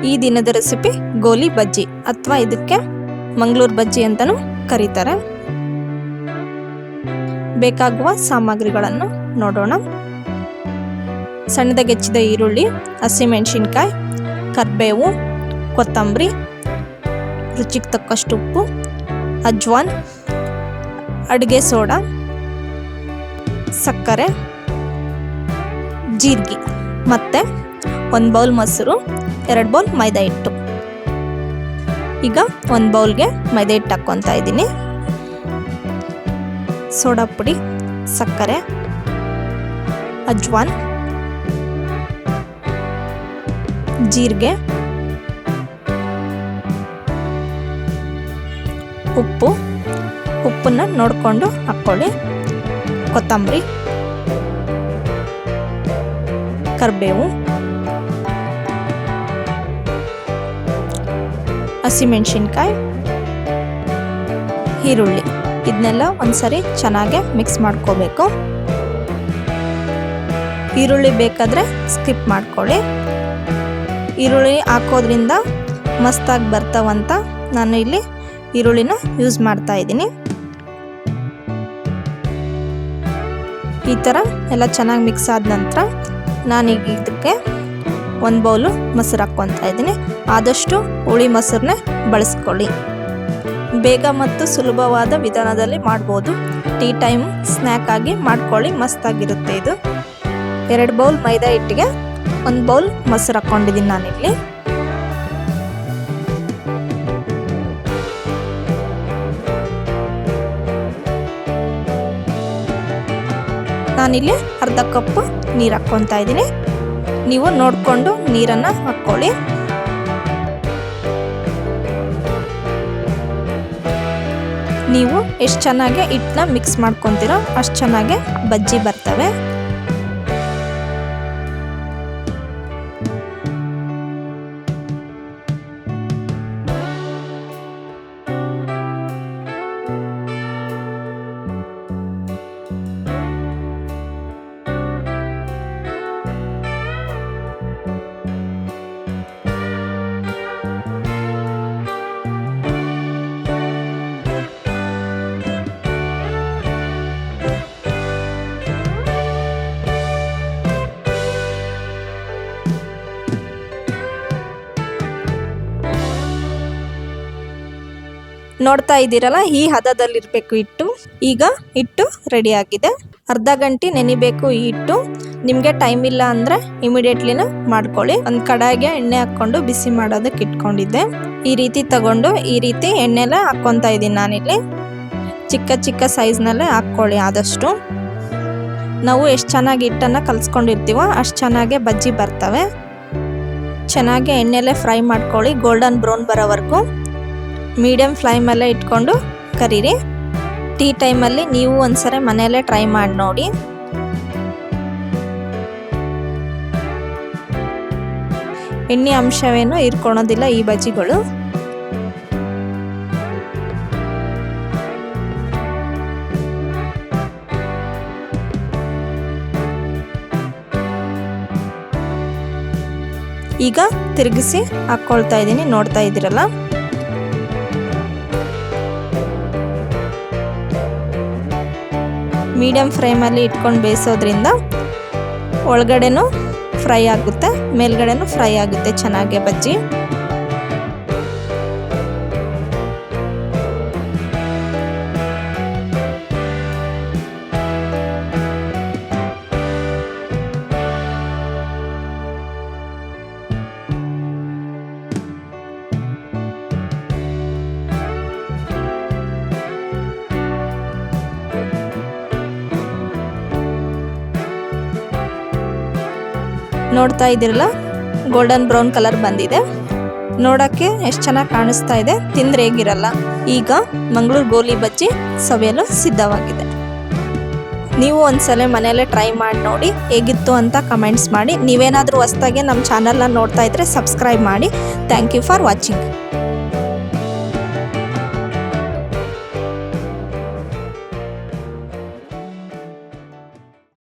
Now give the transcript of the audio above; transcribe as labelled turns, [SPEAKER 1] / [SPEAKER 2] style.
[SPEAKER 1] ಈ ದಿನದ ರೆಸಿಪಿ ಗೋಲಿ ಬಜ್ಜಿ ಅಥವಾ ಇದಕ್ಕೆ ಮಂಗಳೂರು ಬಜ್ಜಿ ಅಂತಲೂ ಕರೀತಾರೆ. ಬೇಕಾಗುವ ಸಾಮಗ್ರಿಗಳನ್ನು ನೋಡೋಣ. ಸಣ್ಣದಾಗಿ ಹೆಚ್ಚಿದ ಈರುಳ್ಳಿ, ಹಸಿಮೆಣಸಿನಕಾಯಿ, ಕರಿಬೇವು, ಕೊತ್ತಂಬರಿ, ರುಚಿಗೆ ತಕ್ಕಷ್ಟು ಉಪ್ಪು, ಅಜ್ವಾನ್, ಅಡುಗೆ ಸೋಡಾ, ಸಕ್ಕರೆ, ಜೀರಿಗೆ ಮತ್ತು 1 ಬೌಲ್ ಮೊಸರು, 2 ಬೌಲ್ ಮೈದಾ ಹಿಟ್ಟು. ಈಗ 1 ಬೌಲ್ಗೆ ಮೈದಾ ಹಿಟ್ಟು ಹಾಕ್ಕೊತಾ ಇದ್ದೀನಿ. ಸೋಡಾ ಪುಡಿ, ಸಕ್ಕರೆ, ಅಜ್ವಾನ್, ಜೀರಿಗೆ, ಉಪ್ಪನ್ನು ನೋಡಿಕೊಂಡು ಹಾಕ್ಕೊಳ್ಳಿ. ಕೊತ್ತಂಬರಿ, ಕರಿಬೇವು, ಹಸಿಮೆಣಸಿನ್ಕಾಯಿ, ಈರುಳ್ಳಿ ಇದನ್ನೆಲ್ಲ ಒಂದ್ಸರಿ ಚೆನ್ನಾಗಿ ಮಿಕ್ಸ್ ಮಾಡ್ಕೋಬೇಕು. ಈರುಳ್ಳಿ ಬೇಕಾದರೆ ಸ್ಕಿಪ್ ಮಾಡ್ಕೊಳ್ಳಿ. ಈರುಳ್ಳಿ ಹಾಕೋದ್ರಿಂದ ಮಸ್ತಾಗಿ ಬರ್ತಾವಂತ ನಾನು ಇಲ್ಲಿ ಈರುಳ್ಳಿನ ಯೂಸ್ ಮಾಡ್ತಾ ಇದ್ದೀನಿ. ಈ ಥರ ಎಲ್ಲ ಚೆನ್ನಾಗಿ ಮಿಕ್ಸ್ ಆದ ನಂತರ ನಾನೀಗ ಇದಕ್ಕೆ 1 ಬೌಲು ಮೊಸರು ಹಾಕ್ಕೊತಾ ಇದ್ದೀನಿ. ಆದಷ್ಟು ಹುಳಿ ಮೊಸರನ್ನೇ ಬಳಸ್ಕೊಳ್ಳಿ. ಬೇಗ ಮತ್ತು ಸುಲಭವಾದ ವಿಧಾನದಲ್ಲಿ ಮಾಡ್ಬೋದು. ಟೀ ಟೈಮ್ ಸ್ನ್ಯಾಕ್ ಆಗಿ ಮಾಡ್ಕೊಳ್ಳಿ, ಮಸ್ತಾಗಿರುತ್ತೆ ಇದು. 2 ಬೌಲ್ ಮೈದಾ ಹಿಟ್ಟಿಗೆ 1 ಬೌಲ್ ಮೊಸರು ಹಾಕ್ಕೊಂಡಿದ್ದೀನಿ ನಾನಿಲ್ಲಿ. ನಾನಿಲ್ಲಿ ಅರ್ಧ ಕಪ್ ನೀರು ಹಾಕ್ಕೊತಾ ಇದ್ದೀನಿ. ನೀವು ನೋಡಿಕೊಂಡು ನೀರನ್ನು ಹಾಕ್ಕೊಳ್ಳಿ. ನೀವು ಎಷ್ಟು ಚೆನ್ನಾಗಿ ಹಿಟ್ಟನ್ನ ಮಿಕ್ಸ್ ಮಾಡ್ಕೊತೀರೋ ಅಷ್ಟು ಚೆನ್ನಾಗಿ ಬಜ್ಜಿ ಬರ್ತವೆ. ನೋಡ್ತಾ ಇದ್ದೀರಲ್ಲ, ಈ ಹದದಲ್ಲಿರಬೇಕು ಹಿಟ್ಟು. ಈಗ ಹಿಟ್ಟು ರೆಡಿ ಆಗಿದೆ. ಅರ್ಧ ಗಂಟೆ ನೆನಿಬೇಕು ಈ ಹಿಟ್ಟು. ನಿಮಗೆ ಟೈಮ್ ಇಲ್ಲ ಅಂದರೆ ಇಮಿಡಿಯೇಟ್ಲಿನ ಮಾಡ್ಕೊಳ್ಳಿ. ಒಂದು ಕಡಾಯಿಗೆ ಎಣ್ಣೆ ಹಾಕ್ಕೊಂಡು ಬಿಸಿ ಮಾಡೋದಕ್ಕೆ ಇಟ್ಕೊಂಡಿದ್ದೆ. ಈ ರೀತಿ ತಗೊಂಡು ಈ ರೀತಿ ಎಣ್ಣೆಲ್ಲ ಹಾಕ್ಕೊತಾ ಇದ್ದೀನಿ ನಾನಿಲ್ಲಿ. ಚಿಕ್ಕ ಚಿಕ್ಕ ಸೈಜ್ನಲ್ಲೇ ಹಾಕ್ಕೊಳ್ಳಿ ಆದಷ್ಟು. ನಾವು ಎಷ್ಟು ಚೆನ್ನಾಗಿ ಹಿಟ್ಟನ್ನು ಕಲಿಸ್ಕೊಂಡಿರ್ತೀವೋ ಅಷ್ಟು ಚೆನ್ನಾಗೆ ಬಜ್ಜಿ ಬರ್ತವೆ. ಚೆನ್ನಾಗಿ ಎಣ್ಣೆಲ್ಲೇ ಫ್ರೈ ಮಾಡ್ಕೊಳ್ಳಿ, ಗೋಲ್ಡನ್ ಬ್ರೌನ್ ಬರೋವರೆಗೂ. ಮೀಡಿಯಮ್ ಫ್ಲೇಮಲ್ಲೇ ಇಟ್ಕೊಂಡು ಕರೀರಿ. ಟೀ ಟೈಮಲ್ಲಿ ನೀವು ಒಂದ್ಸರಿ ಮನೆಯಲ್ಲೇ ಟ್ರೈ ಮಾಡಿ ನೋಡಿ. ಎಣ್ಣೆ ಅಂಶವೇನು ಇರ್ಕೊಳೋದಿಲ್ಲ ಈ ಬಜ್ಜಿಗಳು. ಈಗ ತಿರುಗಿಸಿ ಹಾಕ್ಕೊಳ್ತಾ ಇದ್ದೀನಿ, ನೋಡ್ತಾ ಇದ್ದೀರಲ್ಲ. ಮೀಡಿಯಮ್ ಫ್ಲೇಮಲ್ಲಿ ಇಟ್ಕೊಂಡು ಬೇಯಿಸೋದ್ರಿಂದ ಒಳಗಡೆನೂ ಫ್ರೈ ಆಗುತ್ತೆ, ಮೇಲ್ಗಡೆನೂ ಫ್ರೈ ಆಗುತ್ತೆ ಚೆನ್ನಾಗಿ ಬಜ್ಜಿ. ನೋಡ್ತಾ ಇದ್ದೀರಲ್ಲ, ಗೋಲ್ಡನ್ ಬ್ರೌನ್ ಕಲರ್ ಬಂದಿದೆ. ನೋಡೋಕ್ಕೆ ಎಷ್ಟು ಚೆನ್ನಾಗಿ ಕಾಣಿಸ್ತಾ ಇದೆ, ತಿಂದರೆ ಹೇಗಿರಲ್ಲ. ಈಗ ಮಂಗಳೂರು ಗೋಲಿ ಬಜ್ಜಿ ಸವಿಯಲು ಸಿದ್ಧವಾಗಿದೆ. ನೀವು ಒಂದ್ಸಲ ಮನೆಯಲ್ಲೇ ಟ್ರೈ ಮಾಡಿ ನೋಡಿ, ಹೇಗಿತ್ತು ಅಂತ ಕಮೆಂಟ್ಸ್ ಮಾಡಿ. ನೀವೇನಾದರೂ ಹೊಸದಾಗಿ ನಮ್ಮ ಚಾನಲ್ನ ನೋಡ್ತಾ ಇದ್ದರೆ ಸಬ್ಸ್ಕ್ರೈಬ್ ಮಾಡಿ. Thank you for watching.